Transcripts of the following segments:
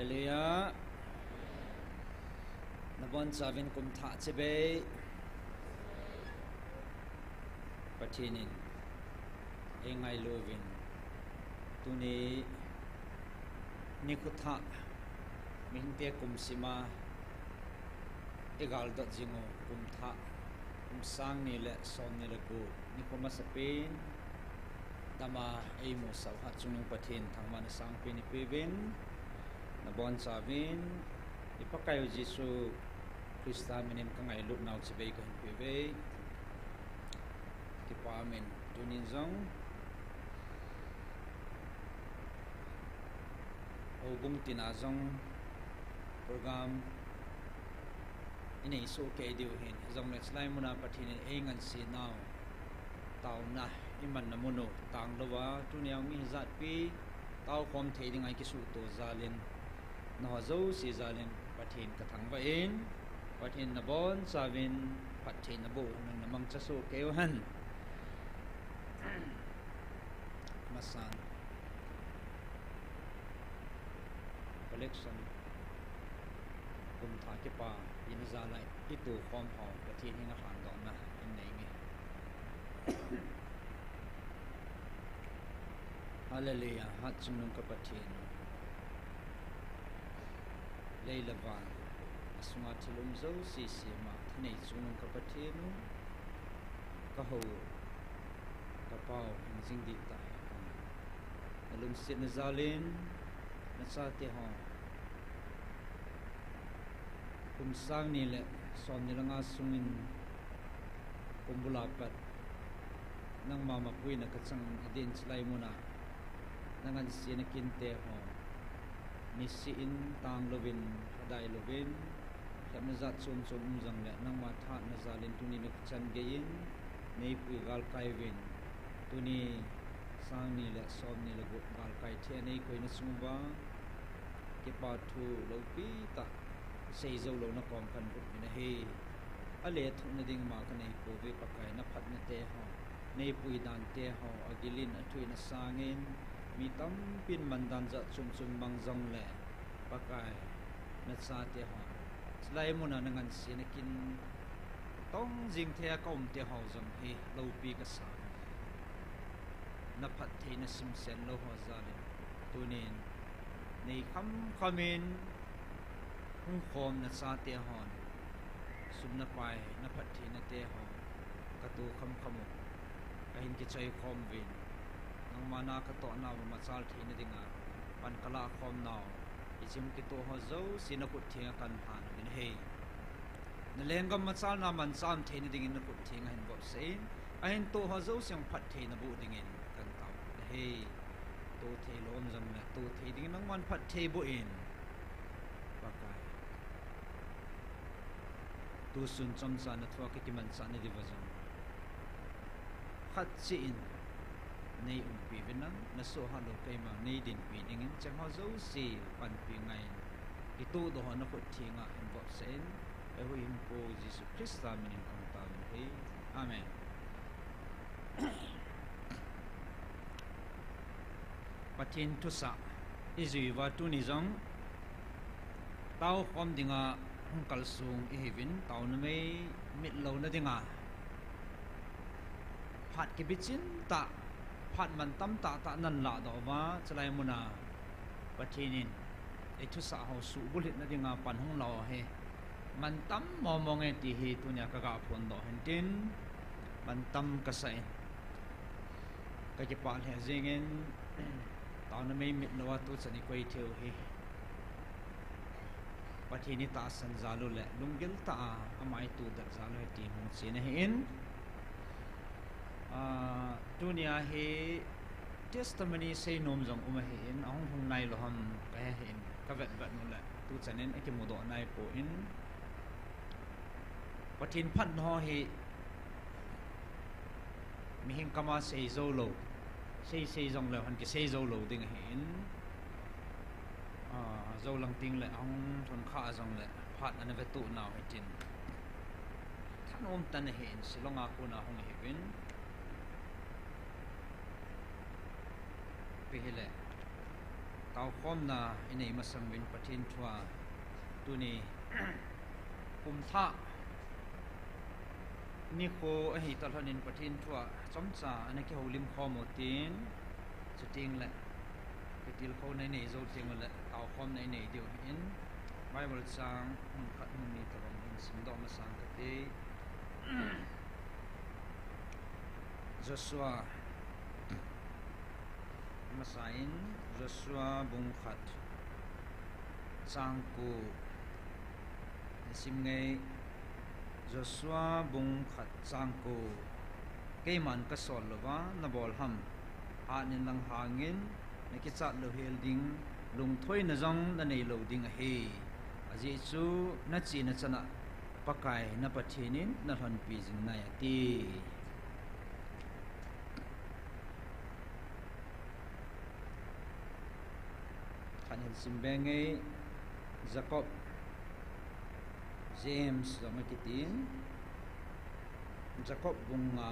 Hallelujah. Nabon savin kum tha chebe patinin engai lovin tuni nikutha minte kum sima egal dot jingo kum tha kum sang ni le som ni le ku nikoma sapin dama eimu sawha chunung pathin thangman sang pini pevin nabon savin ipakayo Jesu Krista minin kangai lut naw chebe kan peve kipamen tunin zong obung tinazong program ini so ke diu hin zong le slai muna pathin engan si naw taw na iman namuno tang lowa tuniang mi zat pi taw kom theding ai ki su to zalin no zo si zalin pathin ka thang va in pathin na bon savin pathin na bo nang namang chaso keuhan masan collection kum tha ke pa in zalai itu khom hom pathin hinga han don na in nei nge hallelujah hat chunung ka pathin leilawan asuma thilum zo si ma thnei chunung ka pathin ka ho ka pau jing di ta alum sit na zalin na sa te ho kum sang ni le som ni langa sungin kumbula pat nang mama pui na kachang idin chlai muna nangan sin kin te ho nisi in tang lovin hadai lovin khamna zat chun chun jang le nang ma tha na zalin tuni ne chan gein nei pui gal kai win tuni sang ni le som ni le gut gal kai the nei koi na sungwa ke pa thu lo pi ta sei zo lo na kom kan gut na he ale thu na ding ma ka nei ko ve pakai na phat na te ho nei pui dan te ho agilin athui na sangin mi tam pin mandan za chum chum mang zong le pakai na sa te ho slai muna nangan sinakin tong jing the kom te ho zong he lo pi ka sa na phat the na sim sen lo ho zalin tunin nei kham khamin hung khom na sa te hon sum na pai na phat the na te ho ka tu kham khamu kahin ki chai khom vin nang mana ka to na ma chal the na dinga pan kala khom naw ichim ki to ho zo sina ku thia kan han bin he na lengam ma chal na man sam the na ding in ku thing han bo sein ahin to ho zo siang phat the na bu ding in kan taw he to the lom jam na to the ding nang man phat the bu in pakai tu sun chom sa na thwa ki man sa na divazon khat chi in nei pi venang na so ha lo kai ma nei din pi ding in chang ho zo si pan pi ngai ki tu do ha na ko thinga in bo sen e ho in po Jesus Christ amen in kong ta he amen pathin tu sa izui wa tu ni jong tau khom dinga kal sung e hevin tau na me mit lo na dinga phat ki bichin ta phat man tam ta ta nan la do wa chlai muna pathinin e thu sa ho su bulit na dinga pan hong lo he man tam mo mong e ti hi tu nya ka ga phon do hen tin man tam ka sai ka ki pa le zingen ta na me mit lo tu chani koi theu hi pathini ta san zalu le lungil ta amai tu dar zalu ti hong sin he in dunia he testimony say nom jong he in ahong hong nai lo ham ka he in ka vet vet no la tu chanen ake modo nai po in pathin phat no he mi hing kama sei zo lo sei jong le han ke sei zo lo ding he in zo lang ting le ahong thon kha jong le phat an ve tu naw he tin than om tan he in silonga ko na hong he win pihile tao khom na inei masang win pathin thua tu ni kum tha ni ko a hi tal hanin pathin thua chomcha ana ki holim khomotin chuting la kitil kho nei nei zo ting la tao khom nei nei dio in Bible sang hun khat hun ni tabang in sim do ma sang ka te Joshua masain Joshua bung khat sang ku sim ngai Joshua bung khat sang ku ke man ka sol lova na bol ham ha nin lang hangin na ki chat lo hel ding lung thoi na jong na nei lo ding a he aji chu na chi na chana pakai na pathinin na hon pi jing na ya ti khanil simbenge Jacob James zamakitin Jacob bunga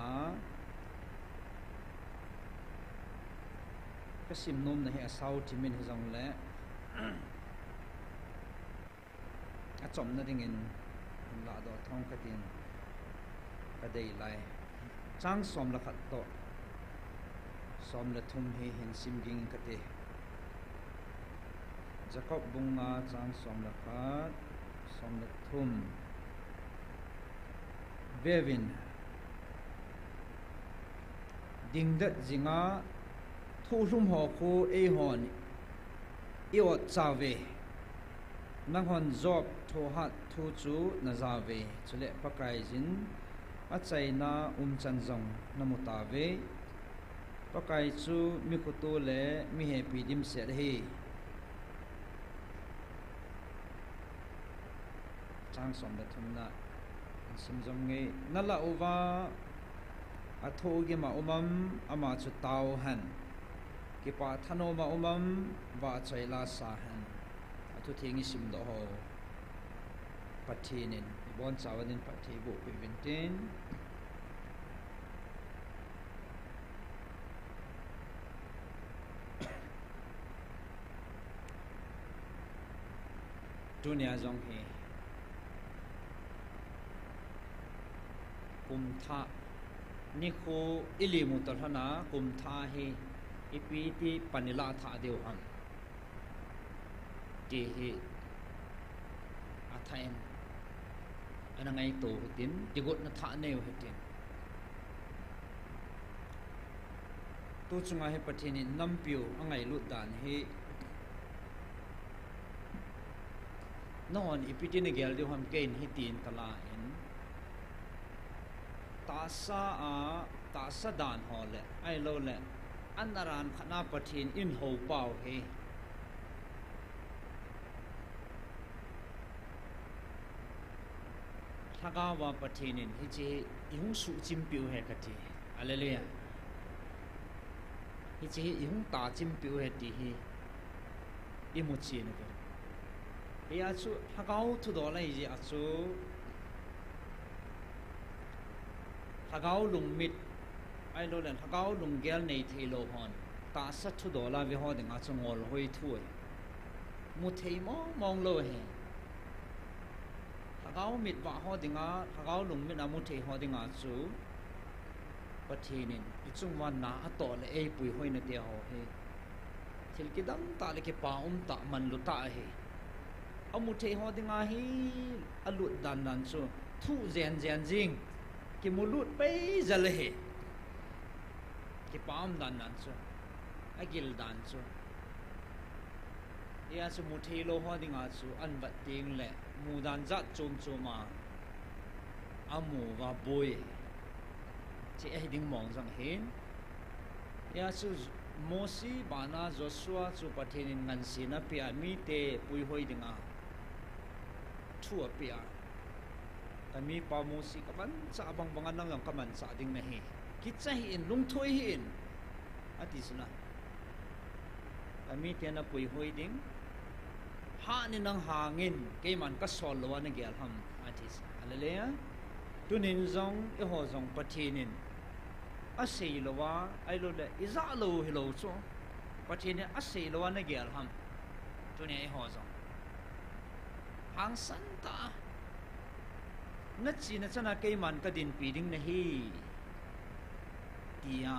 kasim nom na he asau timin he jong le a chom na ding in la do thong katin ka dei lai chang som la khat to som la thum he hin sim ging ka te Jacob bunga chang som la khat som la thum Bevin ding dat zinga thu lum ho khu e hon i ot chawe nang hon job tho hat thu chu na zawe chule pakai jin a chaina chan jong namuta ve pakai chu mi khutu le mi he pi dim se hi chang som da thumna sim jong nge nala uwa a tho ge ma umam ama chu tau han ki pa thano ma umam wa chaila sa han atu thingi sim do ho pathinin bon chawanin pathi bu pi vintin dunia jong he kum tha ni ko ilimu talhana kum tha he ipiti panila tha deu ham ti hi athain ana ngai to tin tigot na tha neu hetin tu chunga he pathini nampiu angai lu dan he non ipiti ne gel deu ham kein hi tin kala in ta sa dan ho le ai lo le anaran khana pathin in ho pau he thagawa pathinin hi chi ihung su chim piu he kati aleluya hi chi ihung ta chim piu he ti hi imuchi ne ke ya chu thagau thu do lai ji achu thagau lung mit ai lo len thagau lung gel nei thelo hon ta sa thu do la vi ho de nga chungol hoi thui mu thei mo mong lo he thagau mit wa ho de nga thagau lung mit na mu thei ho de nga chu pathinin ichung wan na ato le ei pui hoi na te ho he thil ki dang ta le ke pa ta man lu ta he amu thei ho de nga hi alut dan dan chu thu zen zen jing ki mulut pe zale he ki pam dan nan chu agil dan chu ya chu mu thei lo ho dinga chu an bat ting le mu dan za chum chuma amu wa boy chi ai ding mong jang hin ya chu Mosi bana Joshua chu pathinin ngan sina pia mi te pui hoi dinga thua pia kami pa Mosi kaman sa abang bangan nang yang kaman sa ding na hi kitsahin lung thoi hin atisna kami tiana pui hoi ding ha ni nang hangin ke man ka sol lo na gel ham atis alaleya tunin zong e ho zong pathinin a sei lo wa ai lo le iza lo hilo cho pathin a sei lo na gel ham tu ne ho zo hang san ta na chi na chana ke man ka din pi ding na hi tia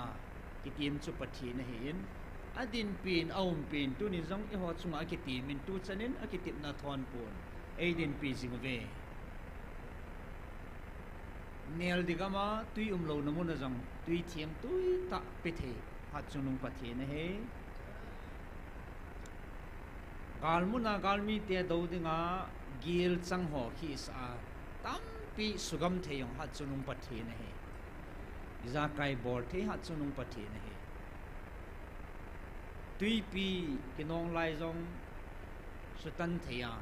ki tim chu pathin na hin adin pin aum pin tu ni zong i ho chunga ki ti min tu chanin a ki tip na thon pon e din pi jing ve nel digama tui lo na mun na zong tui thiam tui ta pe the hat chunung pathin na he galmuna galmi te do dinga gil chang ho khi sa tam pi sugam the yong hat chunung pathin na he za kai bor the hat chunung pathin na he tui pi kinong lai zong sutan thea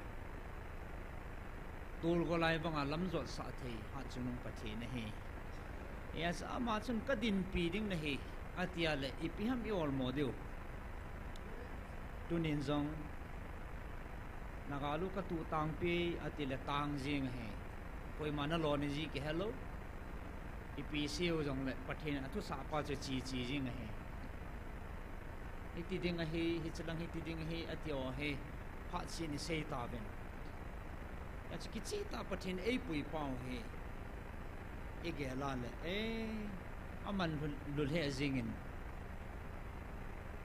tul go lai banga lam zot sa the ha chunung pathe na he yes ama chun kadin pi ding na he atia le ipiham i ol model tunin zong nagalu ka tu tang pi atile tang jing he koi mana lo ni ji ke hello ipi siu zong le pathe na thu sa pa che chi chi jing he hiti ding he hi chalang hiti ding he atio he pha chi ni sei ta ben ach ki chi ta pathin ei pui pau he e ge la le e aman lul he zingin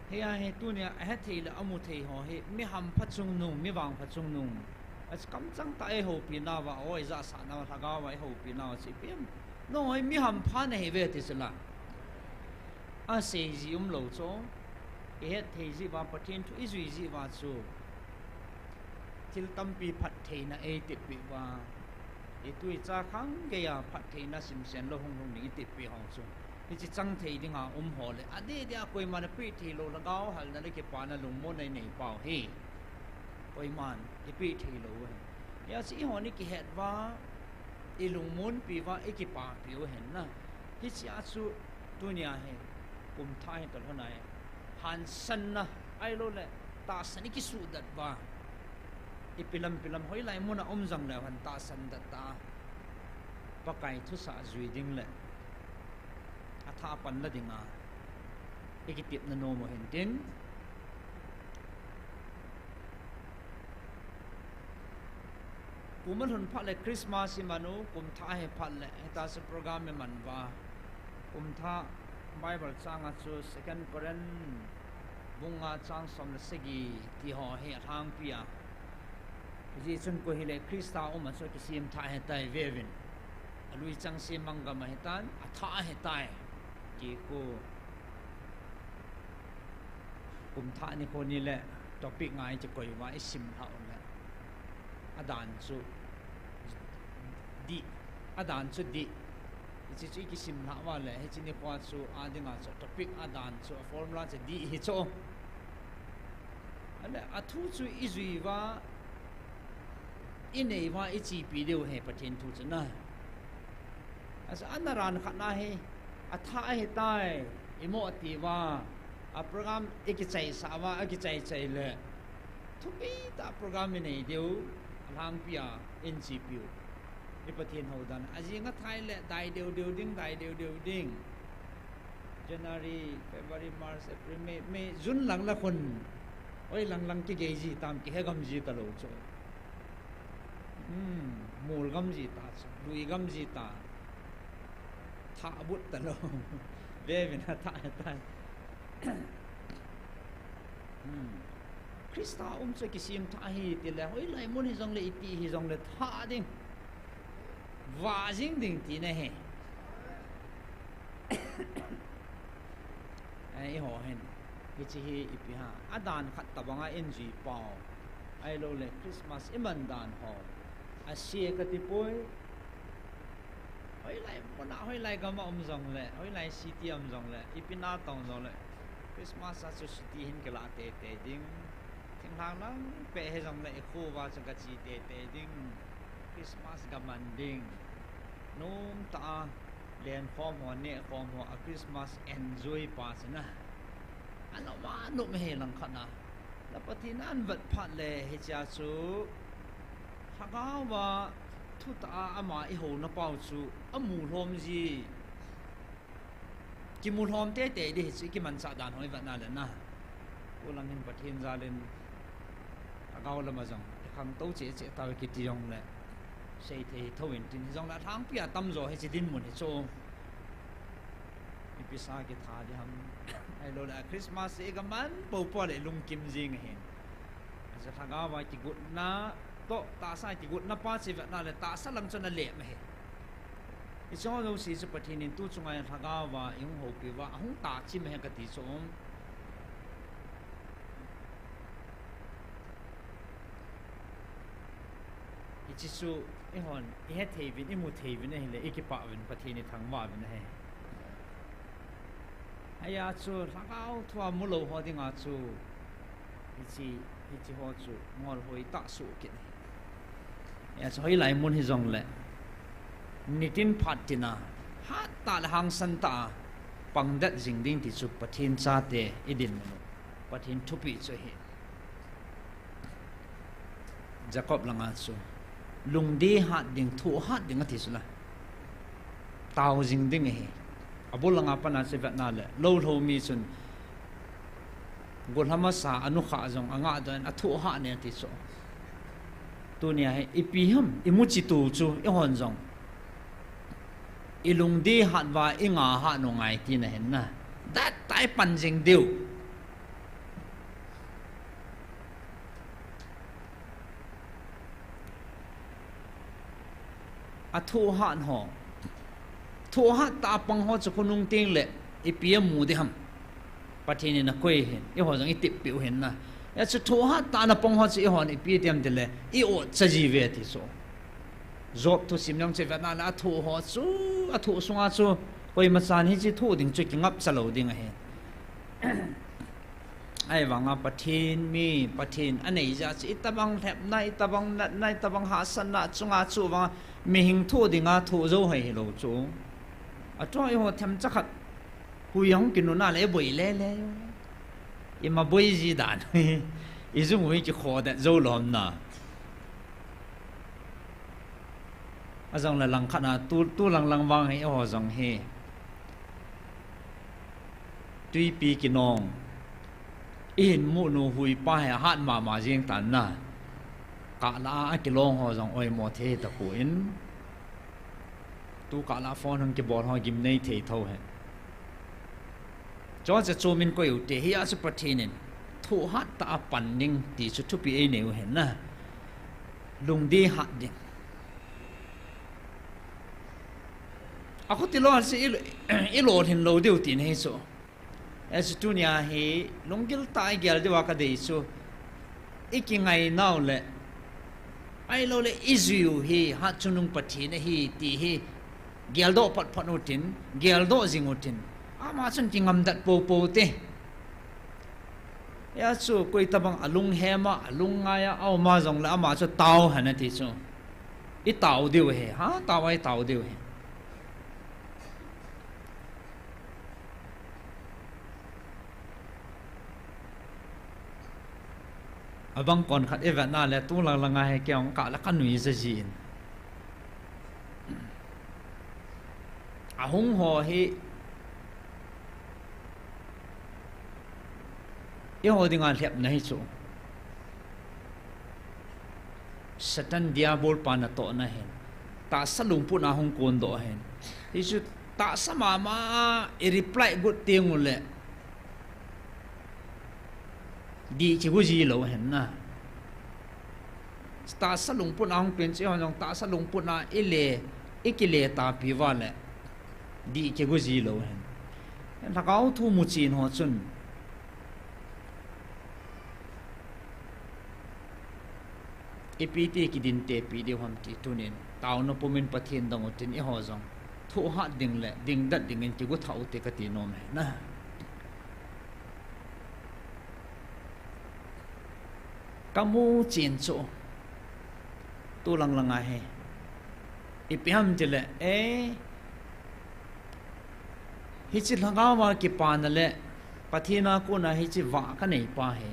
he he tu ne he thei la amu thei ho he mi ham phachung nung mi wang phachung nung ach kam chang ta e ho pi na wa oi za sa na la ga wa ho pi na chi pim no hoi mi ham pha ne he ve ti sala a se ji lo cho e thei ji wa pathin thu i zui ji wa chu til tampi phat theina e ti pi wa e tui cha khang ge ya phat theina sim sen lo hong hong ni ti pi hong chu ni chi chang thei dinga ho le ade dia koi man pi thi lo la gaw hal na le ke pa na lung mo nei nei pau he koi man e pi thi lo ya si ho ni ki het wa e lung mon pi wa e ki pa pi o hen na hi chi a chu dunia he kum thai to na han san na ai lo le ta san ki su dat ba ipilam pilam hoi lai muna jang le han ta san da ta pakai thu sa zui ding le atha pan la dinga ikitip na no mo hentin kuman hun pha le Christmas si manu kum tha he pha le ta se program me man wa kum tha Bible changa chu second Koran bunga chang som le segi ti ho he thang pia ji chun ko hile Krista ma so ki sim tha he tai vevin lui chang sim manga ma hetan atha he tai ki ko kum tha ni ko ni le topic ngai che koi wa sim ha on le adan chu di adan chu di chi chi ki sim na wa le he chi ni kwa chu adinga chu topic adan chu formula che di hi cho ale athu chu izui wa inei wa ichi pi deu he pathin thu chana asa anaran khana he atha he tai imo ati wa a program ekichai sa wa ekichai chai le thu pi ta program nei deu alang pia ncpu ni pathin hodan ajinga thai le dai deu deu ding January February March April May June lang la khun oi lang ki ge ji tam ki he gam ji ka lo cho mul gam ji ta lui gam ji ta tha but ta lo ve vin tha ta Krista che ki sim tha hi ti le hoi lai mun hi jong le iti hi jong le tha ding wa jing ding ti ne he ai ho hen hi chi hi ipi ha adan khat ta banga ng pau ai lo le Christmas iman dan ho a sia ka ti poi hoi lai pona hoi lai ga ma jong le hoi lai city jong le ipina tong jong le Christmas a chu city hin ke la te ding thing lang lang pe he jong le khu wa chang ka chi te ding Christmas ga man ding num ta len form ho ne form ho a Christmas enjoy pa na ano ma no me lang khana la patin an vat phat le he cha chu hagawa thu ta ama I ho na pau chu amu hlom ji ki mu hlom te di chi ki man sa dan hoi va na le na ulang hin pathin zalin agaw lama jong kham to che che taw ki ti jong le sei the thawin tin jong la thang pia tam zo he chi din mun he cho ipisa ki tha di ham ai lo la Christmas e gaman po po le lung kim jing hen sa thanga wa ki gut na to ta sai ki gut na pa chi va na le ta sa lam chona le me he i so no si su pathin in tu chunga thanga wa yung ho pi wa hung ta chi me ka ti so chỉ số cái hòn cái hết thầy vin cái một thầy vin này là cái bạo vin phát hiện thằng hòa vin này hay à chú thằng áo thua mua lô hoa tiếng à chú cái chỉ hoa chú ngon hồi tạ số kiện này chú hay lại muốn hi dòng lệ nitin phát tin à hát tạ là hàng sân tạ bằng đất dính đinh thì chú phát hiện ra để idin nó phát hiện thúc bị cho hết Jacob lang à chú lung đi hạt đỉnh thu hạt đỉnh cái gì tàu dính đỉnh ấy abul lang apa nasi Việt Nam le lâu lâu mi sun gol hama sa anu kha jong anga dan athu ha ne ti so tu nia he ipiham imuchi tu chu e hon jong ilung đi hạt và inga ha no ngai ti na hen na dat tai pan jing diu thu hạn họ thu hạn ta bằng họ cho con nung tiếng lệ ipia mu đi ham bắt hiện na quay hiện yêu họ rằng ít tiếp biểu hiện na ya cho thu hạn ta na bằng họ cho họ ipia tiêm đi lệ yêu cho gì về thì số job thu sim nhung chơi Việt Nam là thu họ chú thu sung à chú quay mà san hi chỉ thu đỉnh chơi ngấp sa lâu đỉnh hiện ai vang à bắt hiện anh ấy ra chỉ ta bằng thẹp này ta bằng nát này ta bằng hạ san na chung à chú vang mình hình thu đi ngã thu dâu hay lâu chú, à cho yêu thêm chắc hẳn, hui không kinh nó lại bồi lé, em mà bồi gì đàn, ý chung với cái khó đấy dâu lắm nè, à rằng là lăng khát à tu lăng vang hay ở rằng he, tuy pi cái nong, in mu nu hui pa hay hát mà riêng tận nè. cả là cái lông họ rằng ôi mò thế ta cuốn tu cả là phone hàng cái bọn họ gim này thế thôi hết cho mình có yếu thế hiện sự phát triển thu hát ta bản ninh thì sự thu bị nhiều hết na lùng đi hát đi ako tilo si ilo hin lo deu tin he so as tunia he longil tai gel de wa ka de so ikingai now le ai lo le Israel hi hat chunung pathi na hi ti hi geldo pat phanutin geldo zingutin ama chun tingam dat po te ya chu koi tabang alung hema alung ngaya au ma jong la ama chu taw hana ti chu I taw deu he ha taw deu he abang kon khat event na le tu lang hai kyong ka la kanui za jin ahung ho hi ye ho ding al hep nahi chu satan diabol pa na to na hen ta salung pu na hong kon do hen hi chu ta sama ma I reply good ting le đi chỉ có gì lâu hẳn na ta sát lùng pun ang pin chỉ hong ta sát lùng pun na cái lệ ta pi va lệ đi chỉ có gì lâu hẳn thằng áo thu một chín họ chun ipiti ki din te pi di hom ti tunin tao no pumin pathin dong tin I ho jong thu ha ding le ding dat ding in chỉ có thau te ka ti nom na kamu chen cho tu lang ai ipiham jele hi chi langa wa ki pan le pathina ko na hi chi wa ka nei pa he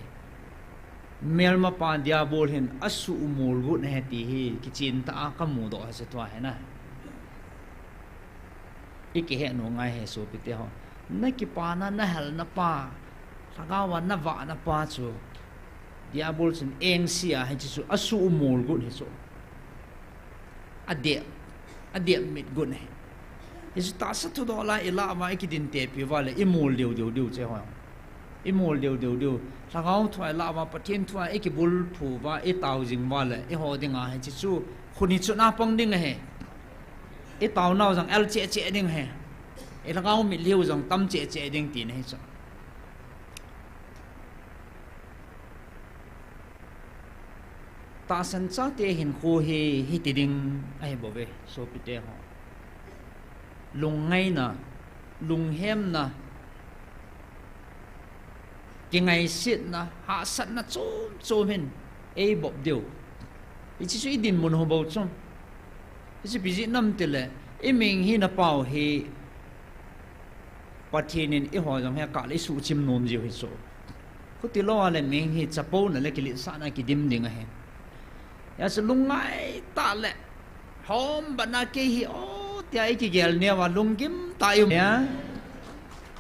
mel ma pa dia bol hin asu umul gu ne ti hi ki chin ta ka mu do se twa he na iki he no ngai he so pi te ho na ki pa na hal na pa lagawa na va na pa chu diabol sin eng sia he chu asu umul gun he so ade mit gun he is ta sa tu do la ila ma ikidin te pi wale imul deu che ho imul deu lagaw thwai la ma pathin thwai ikibul phu wa e taw jing wale e ho dinga he chu khuni chu na pang ding he e taw naw jang el che ding he e lagaw mi liu jang tam che ding tin he so ta san cha te hin khu hi ti ding ai bo ve so pi te ho lung ngai na lung hem na ki ngai sit na ha sat na chom hin ei bob deu ichi su idin mun ho bo chom ichi biji nam te le e ming hi na pau hi pathinin e ho jang he ka le su chim nom ji hi so ku ti lo le ming hi chapo na le ki li sa na ki dim ding a he ya se lungai ta le hom bana ke hi o tia ki gel ne wa lungkim ta yu ya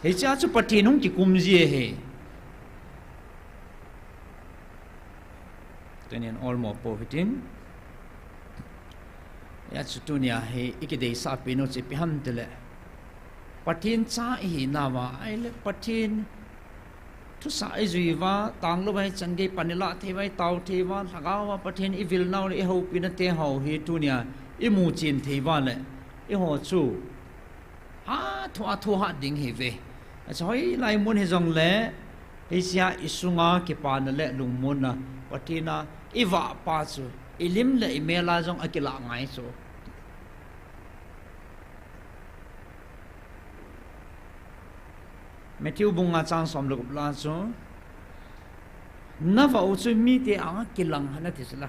he cha chu pathin hung ki kum ji he tenen all more profiting ya chu tunia he ikidei sa pino che pi ham tele pathin cha hi na wa ai le pathin thu sa ai zui wa tang lo bai chan ge panila the bai taw the wa lagawa pathin i vil naw le ho pin te ho hi tunia i mu chin the wa le i ho chu ha thu ha ding he ve a choi lai mun he jong le asia isunga ke pa na le lung mun na pathina i wa pa chu ilim le imela jong akila ngai so Matthew bunga chang som lo plan so na va u chu mi te anga kilang hana tisla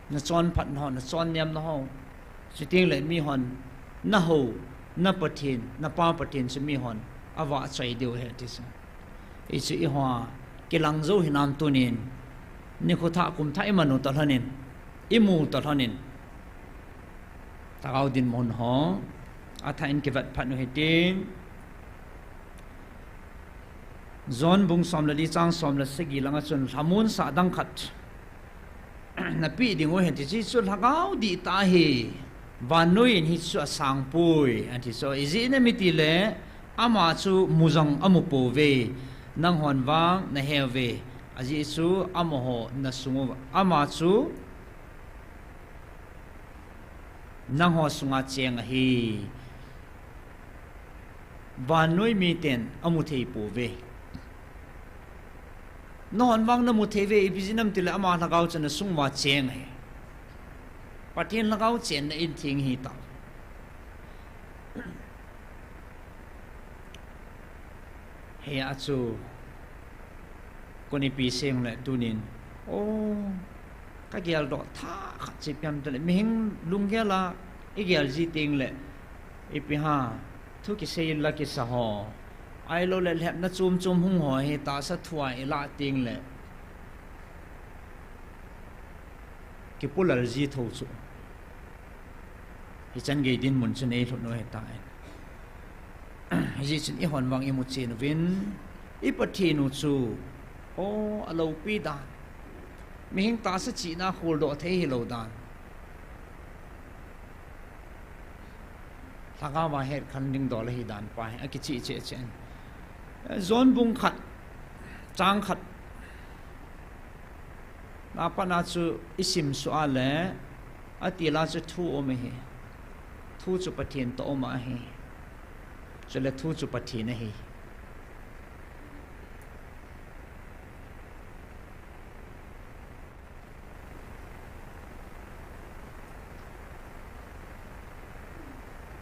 na chon phat no na chon nyam no ho siting le mi hon na ho na pathin na pa pathin se mi hon awa chai deu he tis e chu i hwa kilang zo hinam tunin ni khu tha kum thai manu ta hanin imu ta hanin tagaw din mon ho athain ke vat phat no he tin zon bung som la li chang som la segi langa chun hamun sa dang khat na pi ding o hen ti chu lagaw di ta hi vanoi hi chu sang pui anti so izi na mi ti le ama chu muzang amu po ve nang hon wang na heve aji chu amoho na sungo ama chu nang ho sunga cheng hi vanoi mi ten amu thei po ve non wang na mu theve ibijinam til ama lagaw chana sungwa cheng he pathin lagaw chen na in thing hi ta he achu koni pi seng le tunin o ka gel do tha khat chi pyam tele ming lunggela e gel ji ting le ipi ha thu ki sei la ki sa ho ai lo le hep na chum hung ho he ta sa thuai la ting le ki pulal ji tho chu hi chan ge din mun chen e thot no he ta ji chen i hon wang i mu chen win i pathi nu chu o alo pi da mi hing ta sa chi na khol do the hi lo dan thanga wa he khan ding do le hi dan pa a ki chi che chen zon bung khat chang khat na pa na chu isim su a le atila chu thu o me he thu chu pathin to o ma he chele thu chu pathin he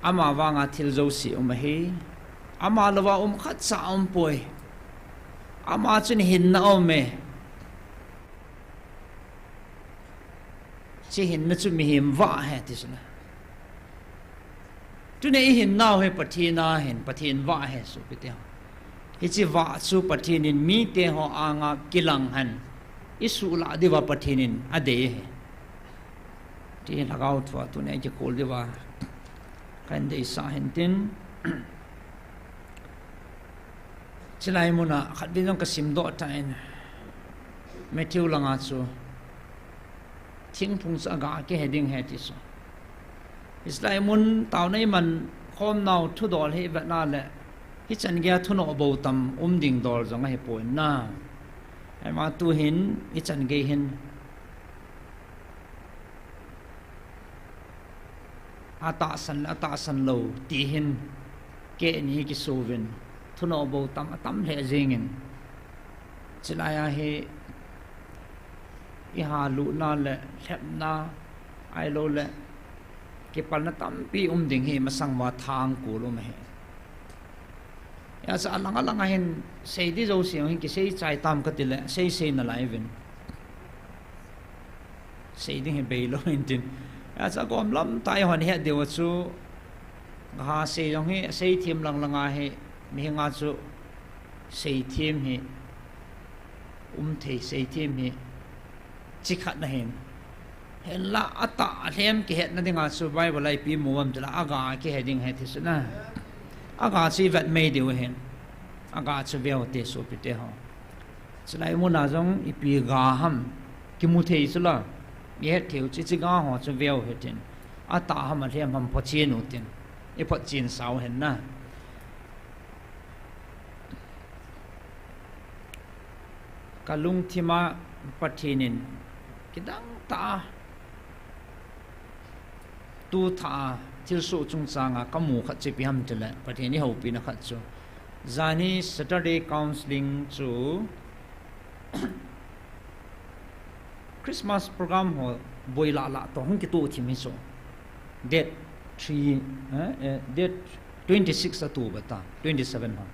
ama wanga thil zo si o ma he ama lawa khat sa poi ama chun hin na me chi hin na chu mi him wa he tisna tu ne hin naw he pathina hin pathin wa he su pite hi chi wa chu pathinin mi te ho anga kilang han isu la dewa pathinin ade he ti lagaw thwa tu ne ki kol dewa kan dei sa hin tin chilai muna khat bin jong kasim do tain Matthew langa chu thing phung sa ga ke heading he ti so islai mun taw nei man khom naw thu dol he ba na le hi chan gya thu no bo tam ding dol jong he po na ai ma tu hin hi chan ge hin ata san lo ti hin ke ni ki sovin thu no bo tam le jingin chilaya he i ha lu na le thep na ai lo le ke pal na tam pi ding he masang ma thang ku lo me ya sa langa hin sei di zo siang hin ki sei chai tam ka ti le sei na lai vin sei ding he be lo in tin ya sa gom lam tai hon he de wa chu ha sei jong he sei thim langa he mi nga chu sei thim he thei sei thim he chi khat na hen la ata hem ki het na dinga su bible lai pi muam tla aga ki heading he this na aga si vat me de hen aga chu veo te so pi te ho chlai mu na jong i pi ga ham ki mu thei sula ye theu chi ga ho chu veo he tin ata ham hem ham pho chi nu tin e pho chin sao hen na kalung thima pathinin kidang ta tu tha thil su chung changa kamu kha che pi ham tele pathini ho pi na kha chu zani Saturday counseling chu Christmas program ho boila la to hong ki tu thimi so date 26 atu bata 27 ha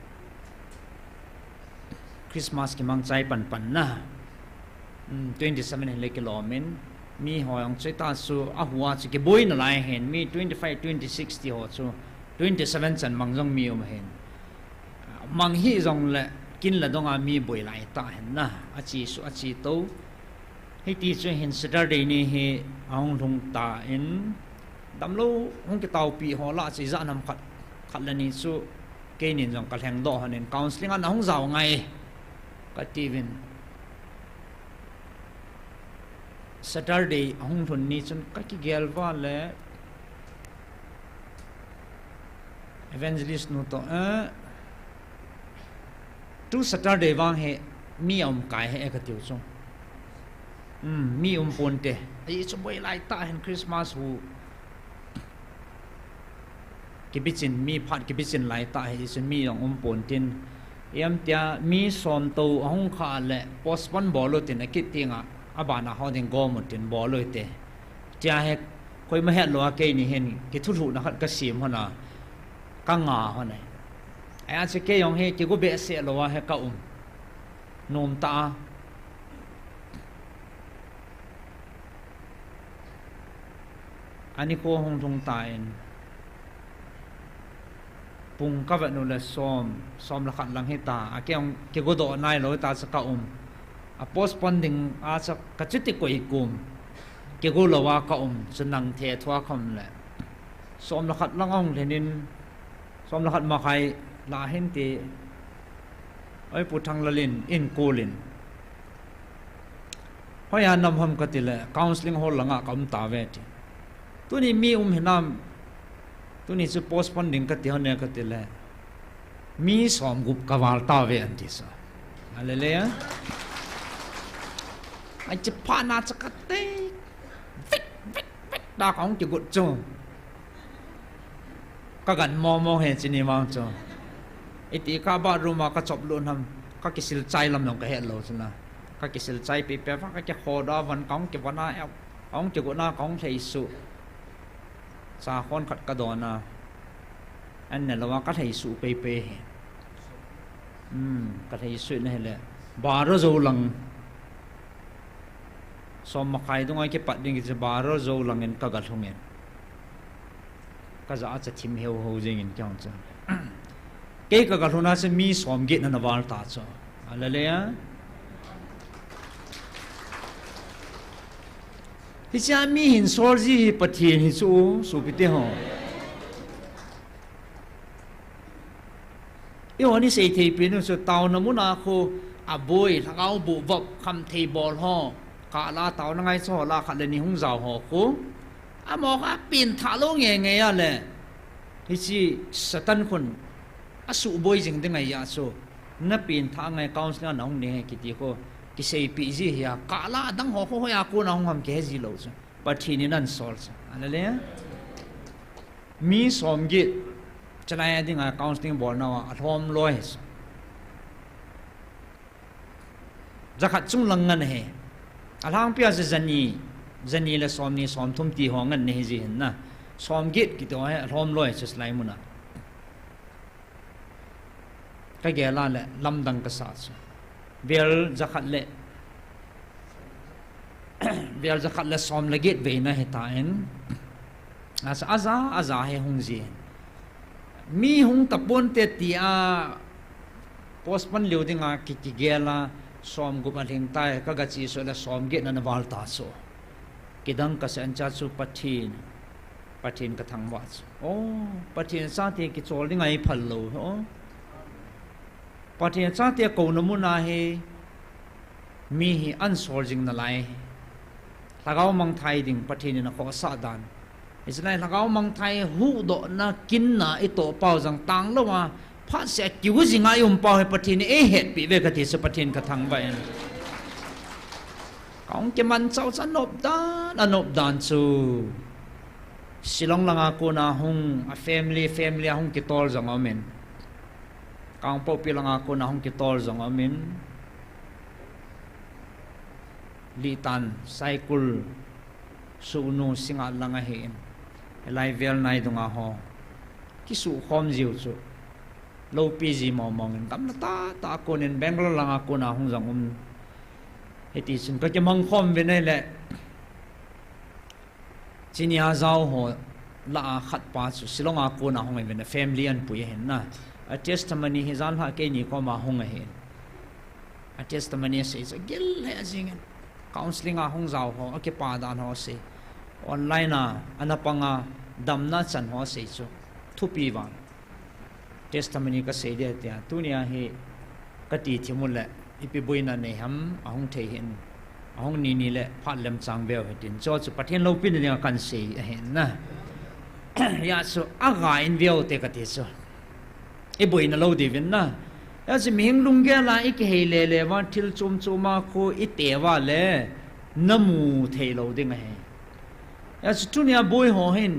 Christmas ki mang chai pan na 27 hen le kilomen mi hoyang chai ta su a huwa chi ke boin na lai hen mi 25 26 ti ho chu 27 chan mang jong mi hen mang hi jong le kin la donga mi boi lai ta hen na a chi su a chi to he ti chu hen Saturday ni he ong thung ta in dam lo hong ki tau pi ho la chi za nam khat la ni chu ke nin jong ka thleng do hanin counseling an hong zaw ngai ka tivin Saturday hong thun ni chun ka ki gelwa le evangelist no to tu Saturday wang he mi kai he ka tiu chung mi ponte ai chu boi lai ta hen Christmas hu ki bichin mi phat ki bichin lai ta he sun mi ong pontin yam tia mi som to hong kha le postpone bolo tin a kitinga abana hoding go mutin bolo te tia he koi ma het lo ke ni hen ki thu thu na khat ka sim hona ka nga hona ai a che ke yong he ki go be se lo wa he ka nom ta ani ko hong thong ta in pung ka va no la som la khat lang he ta a ke ong ke go do nai lo ta sa ka a postponing a sa ka chiti ko ikum ke go lo wa ka sunang the thwa khom le som la khat lang ong lenin som la khat ma khai la hen ti oi pu thang la lin in kolin hoya nam ham ka ti le counseling hol langa kam ta ve ti tu ni mi hinam tu ni chu postponing ka ti hone ka ti le mi som gup ka wal ta ve an ti sa hallelujah ai che pa na cha ka te vit da kong ti gut chu ka gan mo he chi ni mang chu iti ka ba ruma ka chop lun ham ka kisil chai lam nong ka he lo chuna ka kisil chai pi pe fa ka ke khoda van kong ke wana ong ti gut na kong thei su sa khon khat ka dona an ne lawa ka thei su pe ka thei su ne le baro zo lang som ma khai dong ai ke pat ding je baro zo lang en ka ga thungen ka za cha thim heu ho jing in kyang cha ke ka ga thuna se mi som ge na wal ta cha hallelujah hi cha mi hin sol ji pathin hi chu su pi te ho yêu ni sei thei pin so tao na muna kho aboi thakau bu vop kham thei bol ho ka la tao na ngai so la khat le ni hung zao ho ko amo ka pin tha lo nge nge ya le hi chi satan khun asu boi jing de ngai ya so na pin tha ngai council na hong ne ki ti ko ki sei pi ji ya ka la dang ho ho ya ko na hong ham ke ji lo so pathi ni nan sol so ala le mi som gi chalai ding a counseling board na a thom loi zakhat chung lang ngan he alang pia zani la som ni som thum ti ho ngan ne ji hin na som git ki to a thom loi ches lai muna ka ge la le lam dang ka sa bel zakhat le bel zakhat le som la git ve na he ta en asa aza he hung ji mi hung tapon te tia postman liu dinga ki gela som gu paling tai ka ga chi so la som ge na wal ta so kidang ka san cha chu pathin ka thang wa oh pathin sa te ki chol dinga I phal lo ho pathin sa te ko na mu na he mi hi an sol jing na lai lagaw mang thai ding pathin na ko sa dan Israel lagaw mang thai hu do na kin na ito pau jang tang lo wa pha se kiu jinga yum pau he pathin e het pi ve ka ti se pathin ka thang ba en kaung ke man chau chan anop dan chu silong langa ko na hung a family hung ki tol jang amen kaung po pi langa ko na hung ki tol jang amen litan cycle sunu singa langa he lai vel nai dunga ho kisu khom jiu chu lo pi ji mo mong kam na ta ko nen Bangalore langa ko na hung jang heti sun ka ke mang khom ve nei le chinia zao ho la khat pa chu silonga ko na hong ve na family an pui hen na a testimony he zan ha ke ni ko ma hong he a testimony says a gil he jing counseling a hong zao ho ke pa dan ho se online a anapanga damna chan ho se chu thu pi wa testimony ka se de tia tunia he ka ti thimul le ipi boina ne ham ahong the hin ahong ni le phat lem chang bel hetin cho chu pathen lo pin ne kan se hen na ya so aga in view te ka ti so e boina lo de vin na ya si ming lung ge la ik he le wa thil chum chuma ko I te wa le namu the lo ding he ya si tunia boy ho hin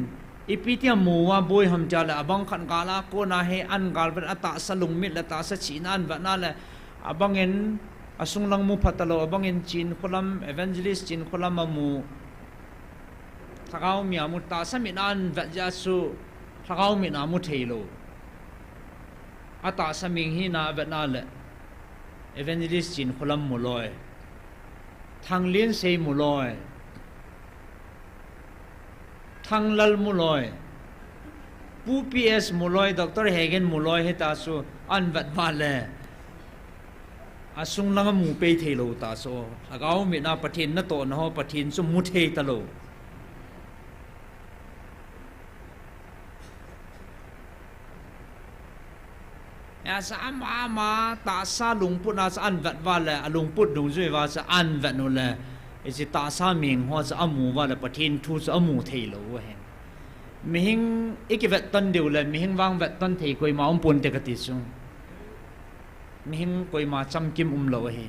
ipitia muwa boy ham jala abang khan gala ko na he an gal ber ata salung mit la ta sa chinan ba na le abangen asung lang mu phatalo abangen chin kholam evangelist chin kholam mu thagaw mi amu ta sa minan va ja su thagaw mi na mu theilo ata sa ming hi na va na le evangelist chin kholam mu loy thang lien sei mu loy thang lal mu loy pu ps mu loy Dr. Hagen mu loy he ta su an vat ma le asung lang mu pe thelo ta so agaw mi na pathin na to na ho pathin su mu the ta lo ya sa ma ta sa lung pu na sa an vat wa le alung pu dung zui wa sa an vat no le isi ta sa ming ho sa amu wa le pathin thu sa amu thelo he mi hing ikivet ton diu le mi hing wang vet ton thei koi ma pun te ka ti su mi hing koi ma cham kim lo he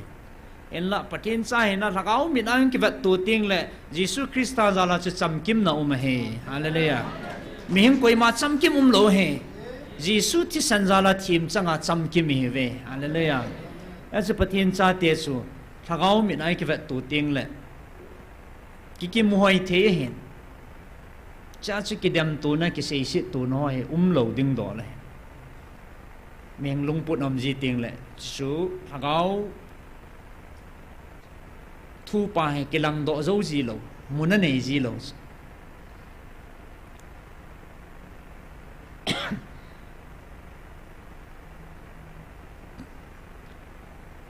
en la pathin sa he na thagaw min ang ki vet tu ting le Jesus Christa zala chu cham kim na he hallelujah mi hing koi ma cham kim lo he Jesus ti san zala thim changa cham kim he ve hallelujah as pathin cha te su thagaw min ai ki vet tu ting le ki kim hoi the hen cha chu ki dem tu na ki sei si tu no he lo ding do le meng lung put om ji ting le su thagaw thu pa he kilang do zo ji lo mun na nei ji lo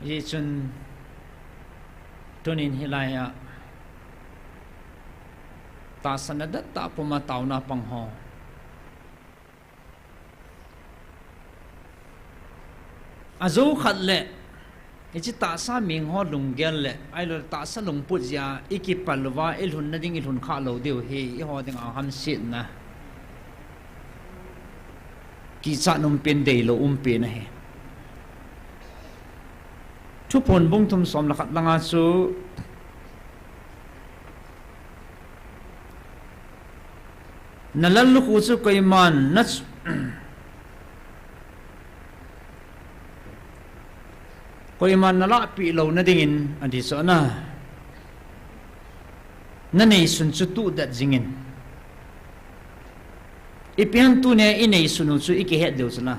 ye chun tunin hilaya ta sanadat ta puma taw na pang ho azu khat le ichi ta sa ming ho lung gel le ai lo ta sa lung put ya ikipalwa ilhun na ding ilhun kha lo deu he I ho ding a ham sit na ki cha num pen dei lo pe na he thu pon bung thum som la khat langa chu nalal lu khu chu koi man na koi man nala pi lo na dingin adi so na nei sun chu tu dat jingin ipian tu ne inei sunu chu iki het deu chuna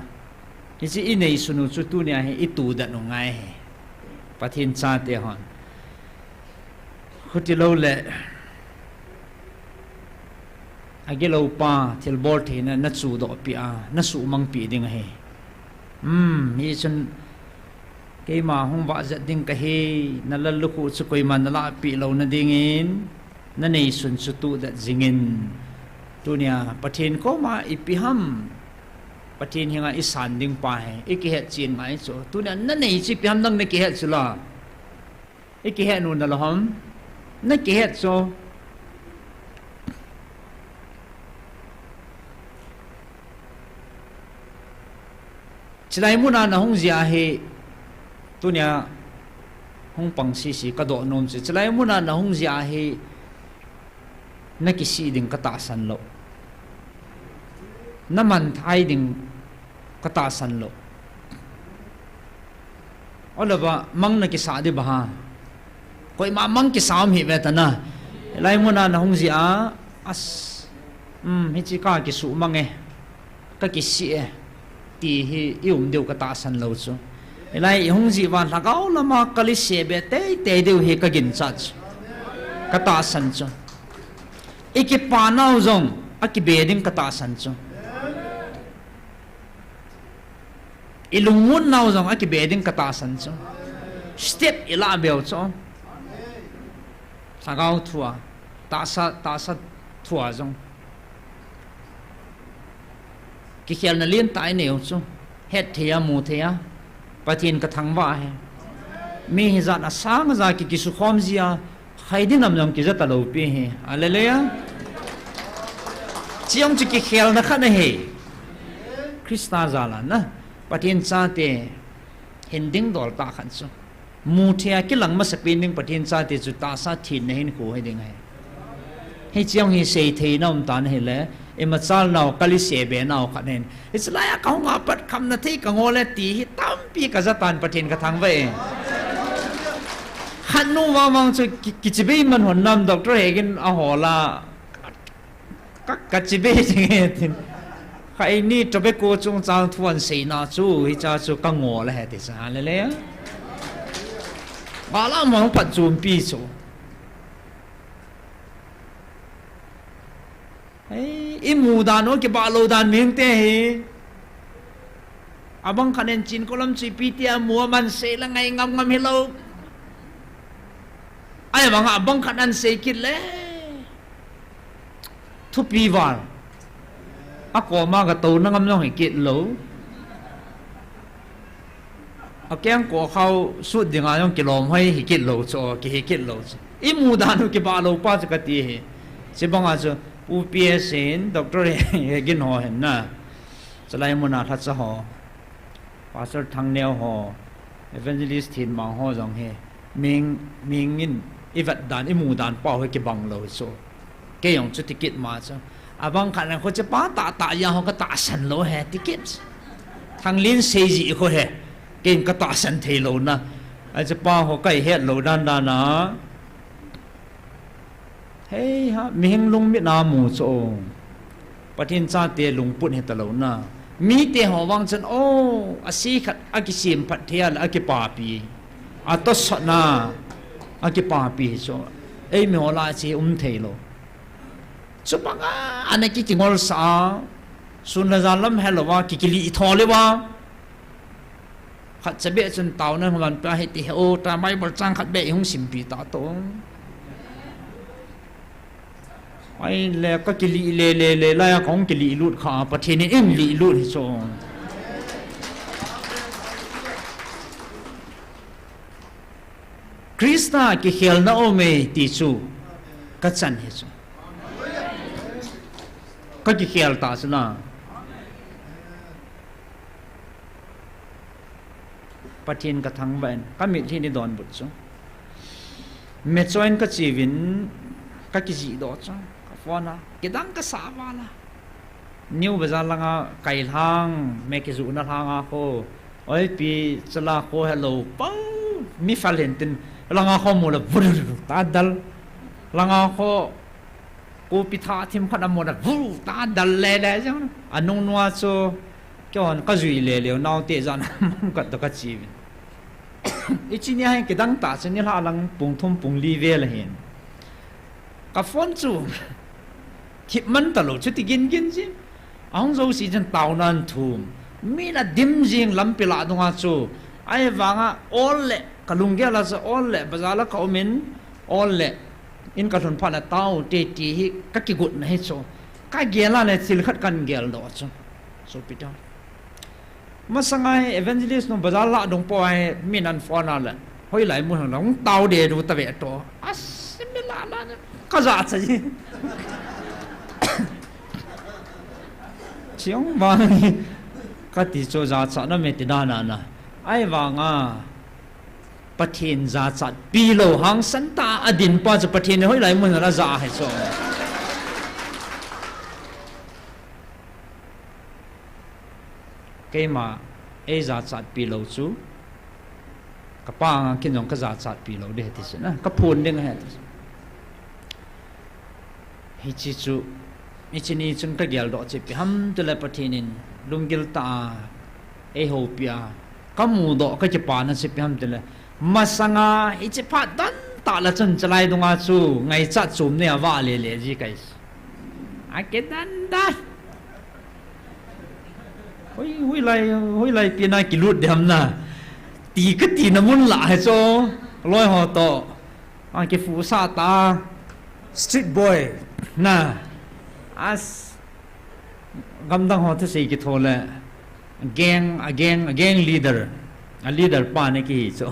ichi inei sunu chu tu ne he itu dat no ngai he pathin cha te hon khuti lo le agelo pa til bol the na chu do pi a na su mang pi ding he hi chun ke ma hong wa za ding ka he na la lu khu chu koi man la pi lo na ding in na nei sun chu tu da jingin tunia pathin ko ma ipiham pathin hinga isan ding pa he iki het chin mai so tunia na nei chi piham dang na ki het chula iki het nu na lo hom na ki het so chilai muna na hong zia he tunia hong pang si ka do nom chi chilai muna na hong zia he na ki si ding kata san lo na man thai ding kata san lo olaba mang na ki sa di ba koi ma mang ki sam hi ve ta na lai muna na hong zia as hi chi ka ki su mang e ka ki si e ti hi yum deu kata san lo chu lai hong ji wan la gao la ma kali se be te deu he ka gin cha kata san chu iki panau zong aki beding kata san chu ilungun nau zong aki beding kata san chu step ila bel chu sagau thua ta sa thua zong ki khel na lien tai neu chu het thea mu thea pathin ka thangwa he mi hi zat asang za ki su khom zia khaidin nam jong ki za ta lo pi he hallelujah chiang chi ki khel na khana he krista zala na pathin cha te hinding dol ta khan chu mu thea ki lang ma sapin ding pathin cha te chu ta sa thin na hin ko he ding he he chiang hi sei thei nam tan he le imachal naw kali se be naw khanen it's like ka nga pat kham na thei ka ngole ti hi tam pi ka za tan pathin ka thang ve khanu wa mang chu ki chibe man hon nam doctor hegin a hola ka chibe tin khai ni to be ko chung chang thuan sei na chu hi cha chu ka ngole he ti sa le le bala mang pat chum pi chu imu dano ke balo dan mingte he abang kanen chin kolam chi pitia muaman se la ngai ngam ngam hello ai bang abang kanan se kit le thu pi wal ako ma ga to na ngam no he kit lo akyang ko khau su dinga yong kilom hoi hi kit lo cho ki hi kit lo imu dano ke balo pa cha ka ti he se banga cho UPSN doctor hegin ho hen na chalai muna tha cha ho pastor thangneo ho evangelist thin ma ho jong he ming in ivat dan imu dan pa ho ke bang lo so ke yong chu ticket ma cha abang khan ko cha pa ta ya ho ka ta san lo he ticket thanglin se ji ko he ken ka ta san thei lo na a cha pa ho kai he lo dan da na hey ha mihing lung mi na mu cho pathin cha te lung put he talo na mi te ho wang chan o asi khat akisim phat thial akipa pi ato na akipa pi so ei mi hola chi theilo so panga anaki tingol sa sun la zalam helwa kikili ithole wa khat chabe chun taw na hman pa he ti o ta mai bol chang khat be hung sim pi ta to ai le ka kili le la ya kong kili lut kha pathin in li lut so Krishna ki khel na ome ti chu ka chan he chu ka ki khel ta sna pathin ka thang ban ka mi thi ni don but chu me choin ka chi win ka ki ji do chu ka phona ki dang ka sa wala new bazar langa kai hang me ki zu na hanga ko oi pi chala ko hello pang mi falentin langa ko mo la vur ta dal langa ko ko pi tha thim khana mo la vur ta dal le le jang anung nuwa cho kyon ka zui le le naw te jan ka to ka chi ichi ni hai ke dang ta chen ni la lang pung thum pung li ve la hen ka phone chu khip man ta lo chu ti gin gin ji ang zo si jan tau nan thum mi na dim jing lam pila dunga chu ai wanga all le kalungge la sa all le bazala ka omin all le in ka thon phana tau te ti hi ka ki gut na he cho ka gela le sil khat kan gel do cho so pita masangai evangelist no bazala dong po ai min an phona la hoi lai mu hang tau de du ta ve to as mi la la ka za cha ji chiong bang ka ti cho za cha na me ti na na ai wanga pathin za cha pi lo hang san ta adin pa cha pathin hoi lai mun la za hai cho ke ma e za cha pi lo chu ka pa nga kin jong ka za cha pi lo de ti na ka phun ding ha hi chi chu ichini chun ka gyal do che pi ham tu la pathinin lungil ta e ho pia kamu do ka che pa na se pi ham tu la masanga ichi pha dan ta la chun chalai dunga chu ngai cha chum ne wa le le ji kai a ke dan da hoi lai pi na ki lut dam na ti ka ti na mun la he cho loi ho to a ke fu sa ta street boy na as gamdang ho se ki thole gang leader a leader pa ne ki so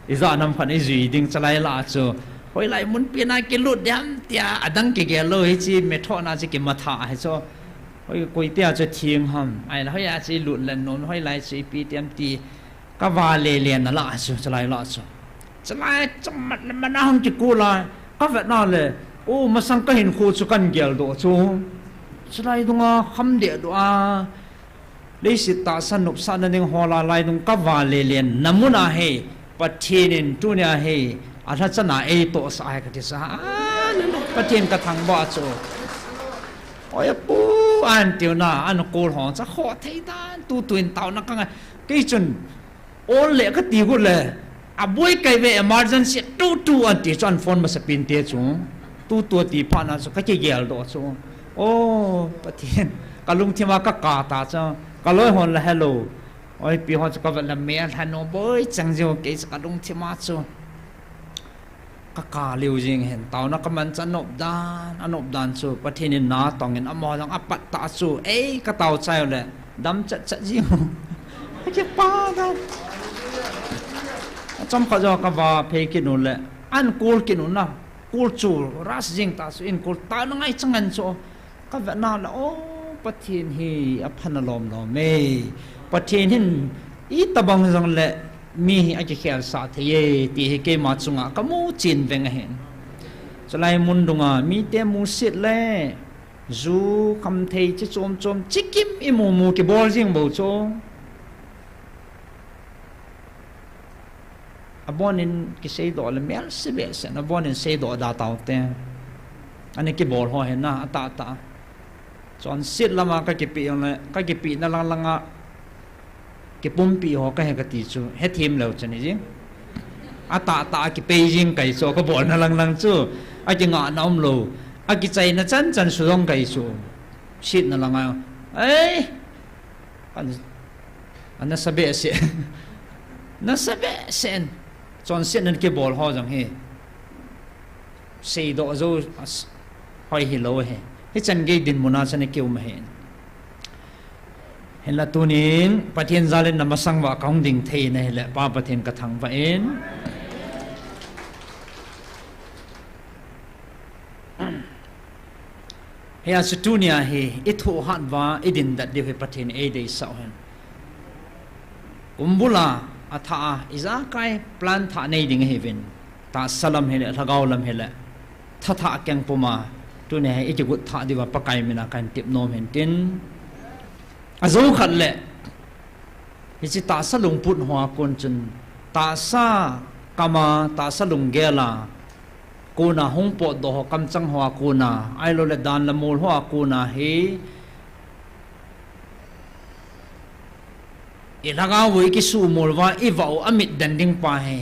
iza nam phan i zui ding chalai la cho hoi lai mun pi na ki lut dam tia adang ki ge lo hi chi me tho na chi ki ma tha he cho hoi koi tia cho thieng ham ai la hoi a chi lut len non hoi lai chi pi tiam ti ka wa le len na la cho chalai la cho chalai cham man na hang ki ku la ka va na le ô mà sang cái hình khu cho căn gel độ chú lại đúng à khăm địa độ à lấy sự ta san nộp san nên họ là lại đúng các vài liền nằm muốn à hay bắt thiên tu nhà hay à thật chân là ấy tổ sai cái gì sao bắt thiên cái thằng bao chú ôi bố anh tiêu na anh cô họ chắc khó thấy ta tu tuyển tàu nó cái chuyện ôn lệ cái tiêu của lệ à bôi cái về emergency tu anh tiêu cho anh phone mà sẽ pin tiêu chú tu tua ti pha na so ka che gel do so o pathin kalung thima ka ka ta cha kaloi hon la hello oi pi ho ka la me han no boy chang jo ke kalung thima so ka liu jing hen taw na ka man chan anop dan so pathin na tong en amo lang apat ta so e ka taw chai le dam cha ji ke pa da chom ka jo ka wa phe ki no le an kul ki no na culture ras jing ta so in kul ta ngai changan so ka va na la o pathin hi aphan lom lo me pathin hin i tabang jang le mi hi a ki khel sa the ye ti he ke ma chunga ka mu chin veng hen chalai mun dunga mi te mu sit le zu kam thei chi chom chikim i mu ki bol jing bo cho abonin ki sei do le mel se be se na abonin sei do da taw te ani ki bol ho he na ta chon sit lama ka ki pi le ka ki pi na langa ki pum pi ho ka he ka ti chu he thim lo chani ji ta ki beijing kai so ka bol na lang chu a ki nga na lo a ki chai na chan su rong kai chu sit na langa ai an na sabe se na sabe sen chọn xét nên cái ball ho rằng he sei do zo hoi hi lo he he chan ge din muna chan ke um he hen la tunin pathian zalen namasang wa kaung ding thei na hele pa pathian ka thang va en hea situnia hi ithu han wa idin dat de pathin e de sau hen kumbula atha iza kai plan tha nei ding heaven ta salam hele thagau lam hele tha tha kyang puma tu ne e jigut tha diwa pakai mina kan tip nom hen tin azo khat le hi chi ta sa lung put hwa kon chun ta sa kama ta sa lung gela kuna hong po do kam chang hwa kuna ai lo le dan la mul hwa kuna hi ilaga wei ki su mol wa i vau amit dan ding pa he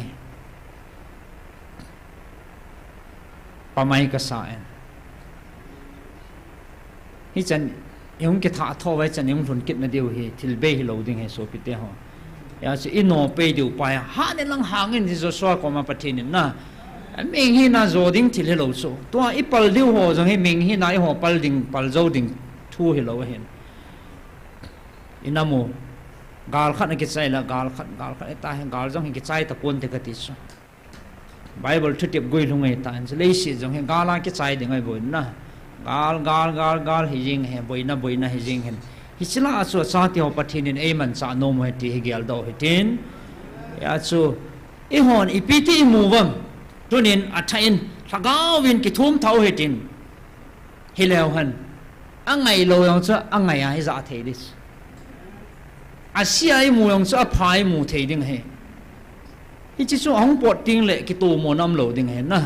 pamai ka sa en hi chan yong ki tha tho wai chan yong thun kit na deu hi thil be hi lo ding he so pite ho ya chi ino pe deu pa ha ne lang hangin ji so so ko ma pathin na ming hi na zo ding thil he lo so to i pal deu ho jang hi ming hi na i ho pal ding pal zo ding thu hi lo hen inamu gal khat na ki chai la gal khat ta hen gal jong hi ki chai ta kon te ka ti so bible thutip goi lungai ta an le si jong hen gala ki chai ding ai boi na gal hi jing he boi na hi jing hen hi chila aso sa ti ho pathin in e man cha no mo ti hi gel do hi tin ya chu e hon i piti mu wam tunin athain thagau win ki thum thau he tin hi leo han angai lo yong cha angai a hi za thei dis asia ai mu yong cha phai mu thei ding he hi chi chu ong pot ting le ki tu mo nam lo ding he na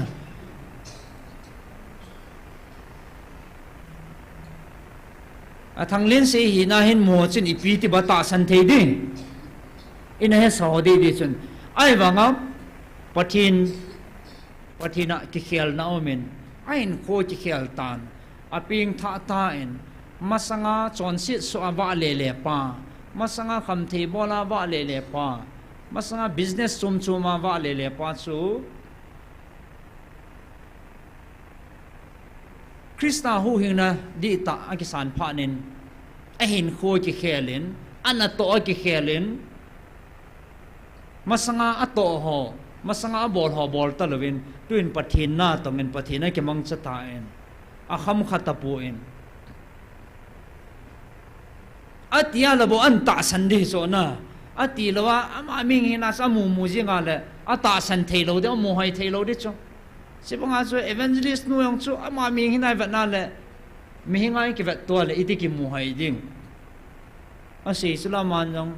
a thang len se hi na hin mo chin i pi ti ba ta san thei ding in he so de di chun ai wanga pathina ki khel na omen ain kho ki khel tan aping tha ta en masanga chon si so awa le pa masanga kham thei bola wa le pa masanga business chuma wa le pa chu krista hu hingna di ta akisan phanin ahin kho ki khelin anato ki khelin masanga ato ho masanga bol ta lovin tuin pathin na tongin pathina ke mang cha ta en akham khatapu en atia labo an ta san di so na ati lawa ama ming hina sa mu jinga le ata san thailo de mo hai thailo de cho sibanga so evangelist nu yong chu ama ming hina va na le mi hingai ki va to le iti ki mu hai ding ase islaman jong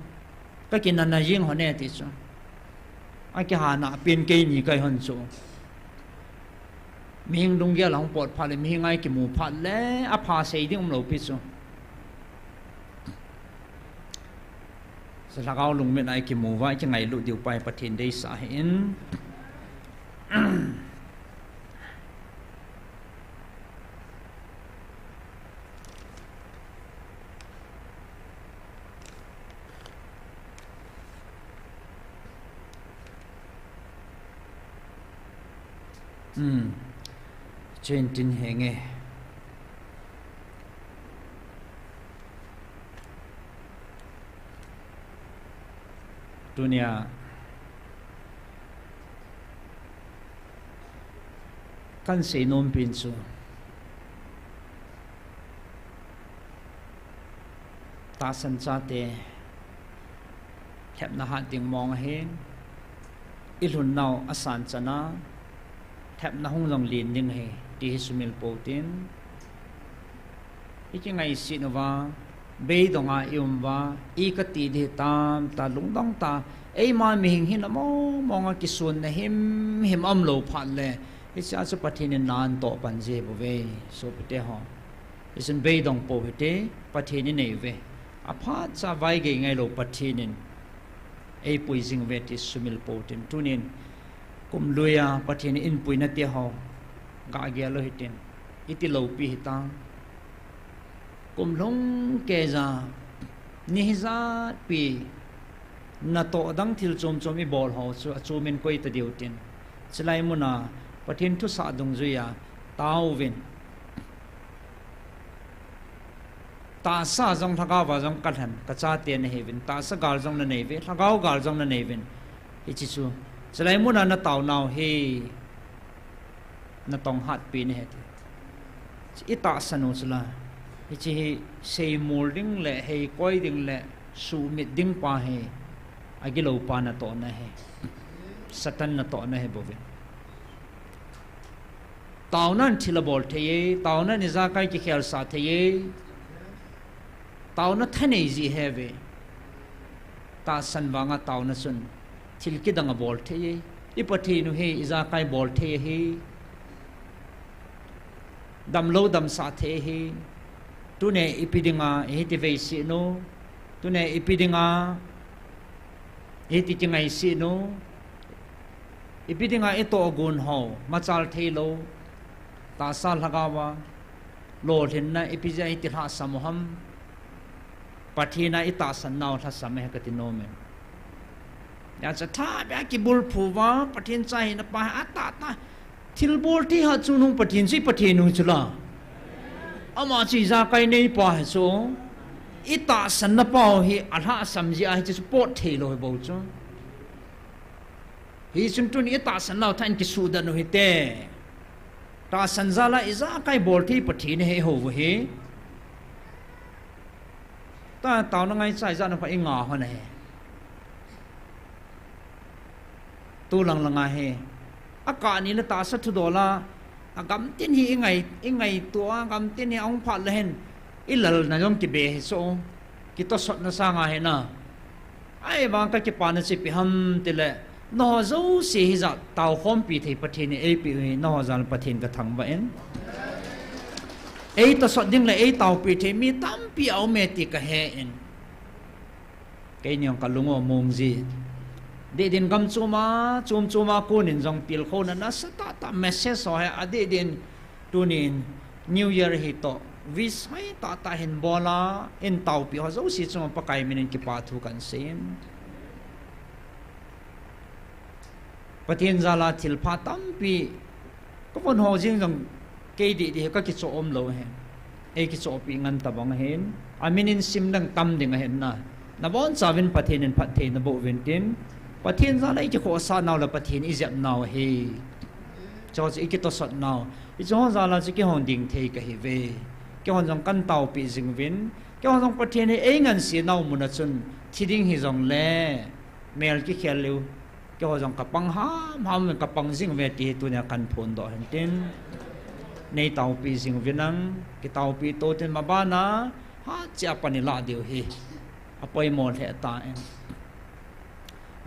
ka kin na jing hone ti cho a ki ha na pin ke ni kai hon cho mi hing dong ge lang pot pha le mi hingai ki mu pha le a pha sei ding lo pi cho sa gao lung men ai ki mu vai chi ngai lu diu pai pathin dei sa hin trên tin hệ nghe dunia kan se nom pin su ta san cha te khep na ha ting mong hen ilhun nau asan chana thep na hung long lin ding he ti sumil potin iki ngai sinwa be donga yumwa I ka ti de tam ta lung dong ta ei ma mi hing hin mo monga ki sun na him am lo phan le it's also pathin nan to pan je bo ve so pete ho isen be dong po hete pathin ni nei ve apha cha vai ge ngai lo pathin ei pui jing ve ti sumil potin tunin kum luya pathin in pui na te ho ga ge lo hitin iti lo pi hita kum long ke za ni za pi na to dang thil chom I bol ho chu chumin koi ta diutin chlai muna pathin thu sa dung zuya tawin ta sa jong thaka wa jong kathan ka cha te ne hevin ta sa gal jong na nei ve thagau gal jong na nei vin hi chi chu chlai muna na taw naw he na tong hat pi ne he ita sanu chula ichi sei molding le hei koi ding le su mit ding pa he agilo pa na to na he satan na to na he bove tau nan thilabol the tau nan iza kai ki khel sa the tau na thane ji have ta san wanga tau na sun thil ki dang bol the ipathi nu he iza kai bol the he dam lo dam sa the he tu ne ipidinga hiti ve si no tu ne ipidinga hiti chingai si no ipidinga ito gun ho machal thelo ta sal hagawa lo thin na ipija hiti ha samuham pathina ita sannaw tha sameh katinomen ya cha tha ba ki bul phuwa pathin chai na pa ata ta thilbol thi ha chunung pathin si pathinu chula ama chi za kai nei pa so ita san na pau hi alha samji a chi support the lo bo chu hi chun tun ita san law than ki su da no hi te ta san za la iza kai bol thi pathin he ho he ta tao na ngai sai za na fa inga ho ne tu lang langa he aka ni la ta sa thu dola agam tin hi ingai tua agam tin hi ong pha len ilal na jong ki be so ki to sot na sa nga he na ai ba ka ki pa na si pi ham ti le no zo si hi za tao khom pi thei pathin e pi no zal pathin ka thang ba en ei to sot ding le ei tao pi thei mi tam pi au me ti ka he en ke nyong ka lungo mong ji de din gam chuma ko nin jong pil kho na na sa ta message so ha ade din tunin new year hi to vis hai ta hin bola in tau pi ho zo si chuma pa kai minin ki pa thu kan sem patien zala thil pha tam pi ko pon ho jing jong ke di ka ki cho om lo he e ki cho pi ngan ta bang hen aminin sim dang tam ding hen na bon savin pathin phat the na bo ventin pathin za lai ki kho sa naw la pathin i zep naw he cho chi ki to sot naw i cho za la chi ki hon ding the ka hi ve ki hon jong kan tau pi jing vin ki hon jong pathin e ngan si naw mun chun thiding hi jong le mel ki khel lu ki hon jong kapang ham kapang jing ve ti tu nya kan phon do hen tin nei tau pi jing vinang ki tau pi to tin ma ba na ha cha pani la deu hi apoi mo the ta en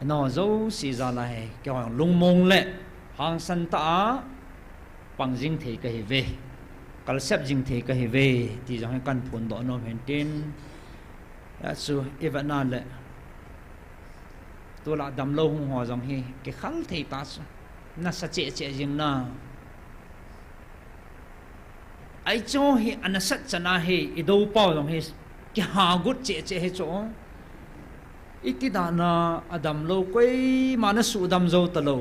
nó dấu xì ra lại cái hoàng lung mông lệ hàng sân ta bằng dinh thế cái về cái xếp dinh thế cái về thì giống căn phun đó nó hiện tin su even na lệ tôi là đầm lâu hùng hòa giống hi cái khăn thế ta na sa chế dinh na ai cho hi anh sát chana hi idou bao giống hi cái hà gut chế hi chỗ ikidana adam lo koi mana su dam zo talo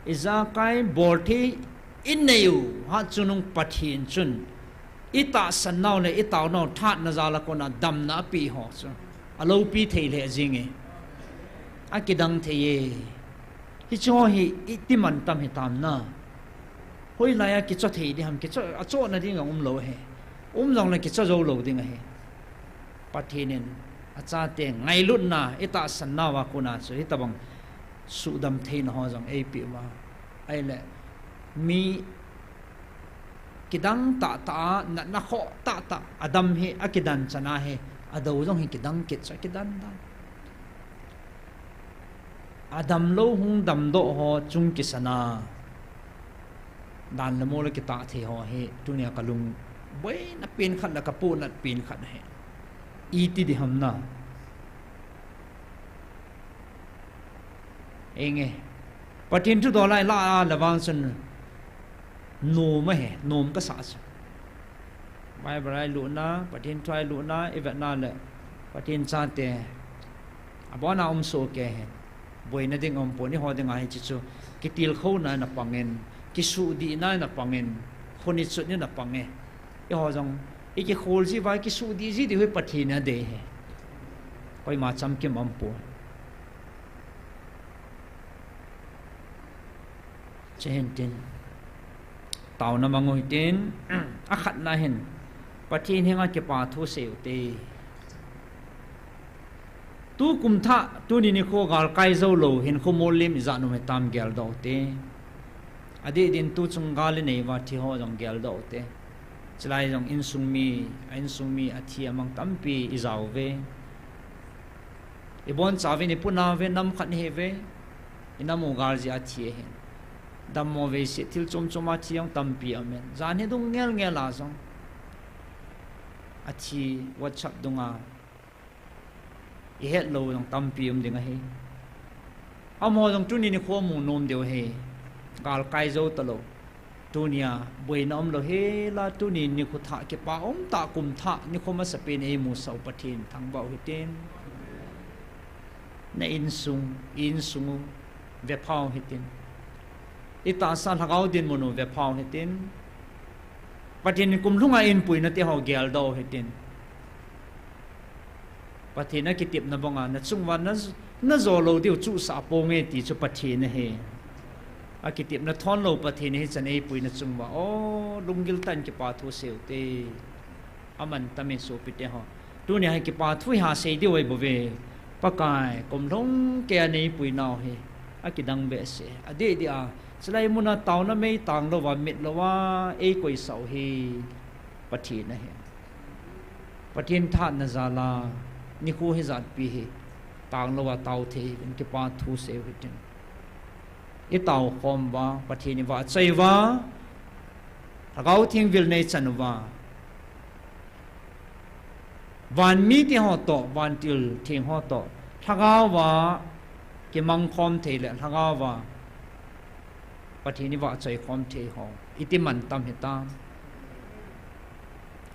iza kai borthi inneyu ha chunung pathin chun ita sannaw le itaw no that na zala kona dam na pi ho chu alo pi thei le jinge akidang theye hi cho hi itiman tam hi tam na hoi la ya ki cho thei di ham ki cho a cho na ding lo he jong le ki cho zo lo ding he pathinen acha te ngai lut na ita sanna wa kuna so hitabang sudam thein ho jong ap wa ai le mi kidang ta na kho ta adam he akidan chana he ado jong hi kidang kit cha kidan da adam lo hung dam do ho chung kisana dan le mo le ki ta the ho he tunia kalung boi na pin khat la kapu na pin khat he iti di hamna enge patin tu dolai la lawang sun no ma he nom ka sa bai brai lu na patin try lu na event na le patin cha te abona so ke he boi na ding po ni ho ding ai chi chu ki til kho na pangen ki su di na pangen khoni chu ni na pange e ho jong iki khol ji vai ki su di ji di hoi pathina de he koi ma cham ke mam po chen tin tàu na mangoi tin akhat na hen pathin henga ke pa thu seu te tu kum tha tu ni ni kho gal kai zo lo hin kho molim za no me tam gel do te adi din tu chung gal nei wa thi ho jong gel do te chlai jong in sung mi athi amang tampi izau ve ibon chavi ni puna ve nam khat he ve inamu gal ji athi he dam mo ve se til chom choma thi yang tampi amen zan he dung ngel ngel la song athi whatsapp dunga i het lo jong tampi ding a he amo jong tu ni ni kho mu nom deu he gal kai zo ta lo tunia boi nom lo he la tu ni ni khu tha ke pa om ta kum tha ni kho ma sape ne mu sau pathin thang bau hi ten na in sung ve phao hi ten ita san hagau din mono ve phao hi ten pathin kum lunga in pui na te ho gel do hi ten pathin na kitip na bonga na chungwa na zo lo diu chu sa po nge ti chu pathin he akitip na thon lo pathin hi chan ei pui na chungwa o lungil tan ki pa thu seu te aman tame so pite ho tu ne ha ki pa thui ha sei di oi bo ve pakai kom long ke nei pui naw he akidang be se ade dia chlai muna taw na mei tang lo wa mit lo wa ei koi sau hi pathin na he pathin tha na zala ni khu he zat pi he tang lo wa taw the in ki pa thu seu hi tin i tàu khom wa pathin ni wa chei wa thagau thing vil nei chan wa van mi ti ho to van til thing ho to thagau wa ki mang khom the le thagau wa pathin ni wa chei khom the ho iti man tam he ta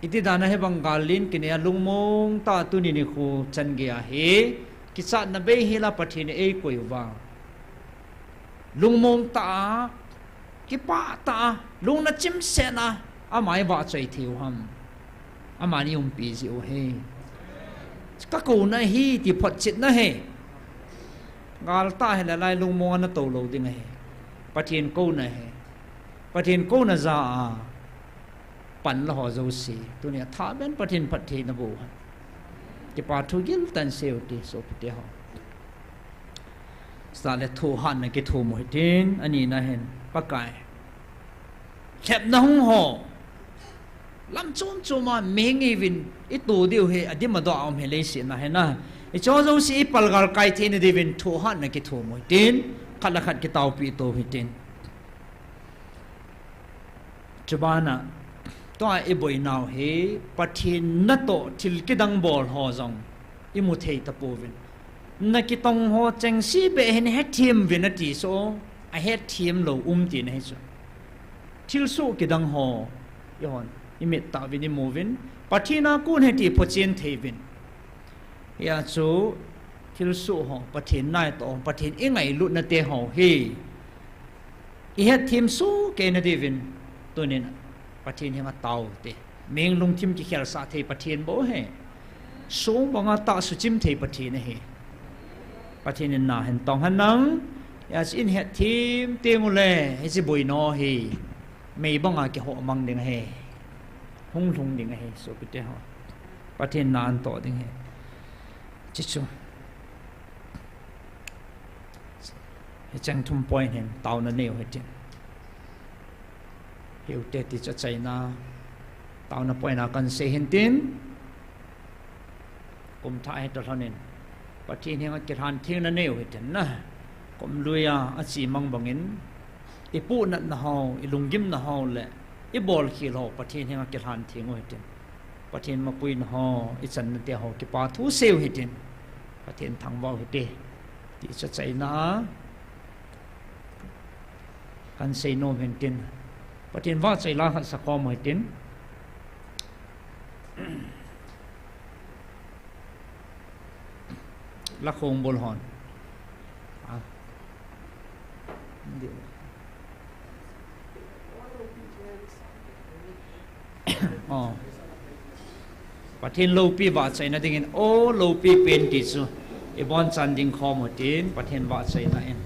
iti dana he bangalin kine lungmong ta tu ni khu chan ge a he ki cha na be he la pathin ei koi wa lung mong ta ki pa ta lung na chim se na amai ba chai thiu ham amani pi zi o he ka ko na hi ti phot chit na he gal ta he la lai lung mong na to lo ding he pathin ko na he pathin ko na za pan la ho zo si tu ne tha ben pathin phat the na bo ti pa thu gil tan seo ti so pite ho sa le thu han na ke thu mo tin ani na hen pakai khep na hung ho lam chom choma mengi win i tu diu he adi ma do am he le si na he na i cho zo si pal gal kai the ni divin thu han na ke thu mo tin khala khat ke tau pi to hi tin chubana to ai boi naw he pathin na to thil ke dang bol ho jong i mu thei ta po win na ki tong ho cheng si be hen het thim vinati so a het thim lo ti na so thil so ki dang ho yon imit ta vini movin pathina kun heti pochin thevin ya chu thil so ho pathin nai to pathin ingai lu na te ho he i het thim so ke na divin tunin pathin hema tau te meng lung thim ki khel sa the pathin bo he so banga ta su chim the pathin he pathin na hen tong han nang ya in het thim te mu le he si boi no he mei banga ke ho mang ding he hung thung ding he so pite ho pathin na an to ding he chi chu he chang thum point hen tau na neu he tin hiểu te ti cha chai na tau na point na kan se hen tin kum tha he to thanin pathin he ke han thing na neu he tin na kom luya a chi mang bangin i pu na na ho i lungim na ho le i bol khi lo pathin he ke han thing he tin pathin ma pui na ho i chan na te ho ki pa thu seu he tin pathin thang ba he te ti cha chai na kan sei no hen tin pathin wa chai la khan sa khom he tin la khong bol hon pathin lo pi wa chai na dingin o lo pi pen ti chu e bon chan ding khom tin pathin wa chai na en